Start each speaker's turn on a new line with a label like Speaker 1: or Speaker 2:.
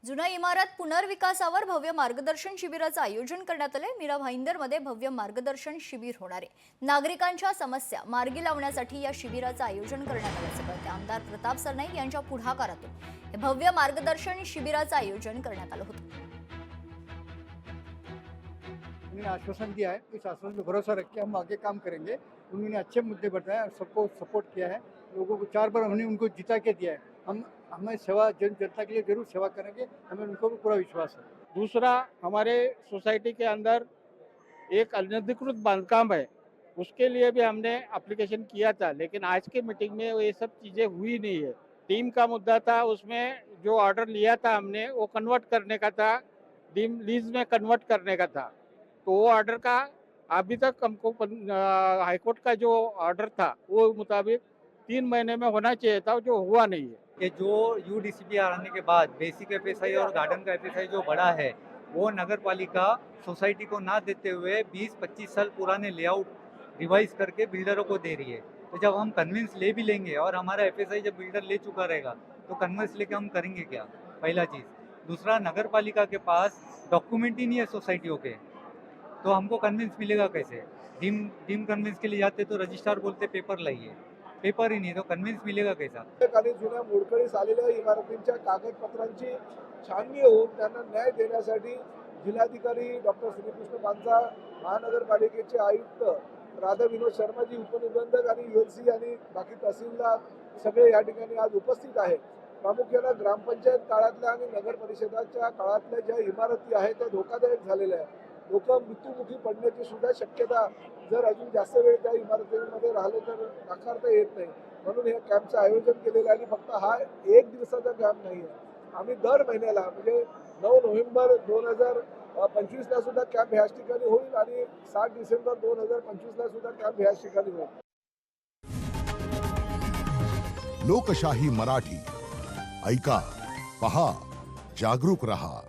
Speaker 1: जुना इमारत पुनर्विकासावर भव्य मार्गदर्शन शिबिराचं आयोजन करण्यात आले। मीरा भाईंदरमध्ये भव्य मार्गदर्शन शिबिर होणार आहे। नागरिकांच्या समस्या मार्गी लावण्यासाठी या शिबिराचं आयोजन करण्यात आल्याचं कळते। आमदार प्रताप सरनाईक यांच्या पुढाकारातून हे भव्य मार्गदर्शन शिबिराचं आयोजन करण्यात आलं होतं।
Speaker 2: उन्होंने आश्वासन दिया है, इस आश्वासन पे भरोसा रख के हम आगे काम करेंगे। उन्होंने अच्छे मुद्दे बताए और सबको सपोर्ट किया है। लोगों को 4 बार हमने उनको जिता के दिया है। हम हमें सेवा जनता के लिए जरूर सेवा करेंगे, हमें उनको भी पूरा विश्वास है।
Speaker 3: दूसरा, हमारे सोसाइटी के अंदर एक अनधिकृत बांधकाम है, उसके लिए भी हमने एप्लीकेशन किया था, लेकिन आज की मीटिंग में ये सब चीज़ें हुई नहीं है। टीम का मुद्दा था, उसमें जो ऑर्डर लिया था हमने वो कन्वर्ट करने का था, डीम लीज में कन्वर्ट करने का था। तो वो ऑर्डर का अभी तक हमको हाईकोर्ट का जो ऑर्डर था वो मुताबिक 3 महीने में होना चाहिए था, जो हुआ नहीं है।
Speaker 4: कि जो यूडीसीपीआर आने के बाद बेसिक एफएसआई और गार्डन का एफएसआई जो बड़ा है वो नगर पालिका सोसाइटी को ना देते हुए 20-25 साल पुराने लेआउट रिवाइज करके बिल्डरों को दे रही है। तो जब हम कन्विंस ले भी लेंगे और हमारा एफएसआई जब बिल्डर ले चुका रहेगा तो कन्विंस लेके हम करेंगे क्या, पहला चीज़। दूसरा, नगर पालिका के पास डॉक्यूमेंट ही नहीं है सोसाइटियों के, तो हमको कन्विंस मिलेगा कैसे। डीम कन्विंस के लिए जाते तो रजिस्ट्रार बोलते पेपर लाइए, पेपर ही नहीं, तो कन्विंस मिलेगा कैसा।
Speaker 5: काही जुन्या मोडकळीस आलेल्या इमारतींच्या कागदपत्रांची छाननी होऊन त्यांना न्याय देण्यासाठी जिल्हाधिकारी डॉक्टर श्रीकृष्ण पांचाळ, महानगरपालिकेचे आयुक्त राधा विनोद शर्माजी, उपनिबंधक आणि यूएलसी आणि बाकी तहसीलदार सगळे या ठिकाणी आज उपस्थित आहेत। प्रामुख्याने ग्रामपंचायत काळातल्या आणि नगर परिषदाच्या काळातल्या ज्या इमारती आहेत त्या धोकादायक झालेल्या आहेत। लोक मृत्युमुखी पडण्याची सुद्धा शक्यता जर अजून जास्त वेळ त्या इमारतींमध्ये राहिले तर नाकारता येत नाही। म्हणून या कॅम्पचं आयोजन केलेलं आहे आणि फक्त हा एक दिवसाचा कॅम्प नाही आहे। आम्ही दर महिन्याला म्हणजे 9 नोव्हेंबर 2025 ला सुद्धा कॅम्प ह्याच ठिकाणी होईल आणि 7 डिसेंबर 2025 ला सुद्धा कॅम्प ह्याच ठिकाणी होईल।
Speaker 6: लोकशाही मराठी ऐका, पहा, जागरूक रहा।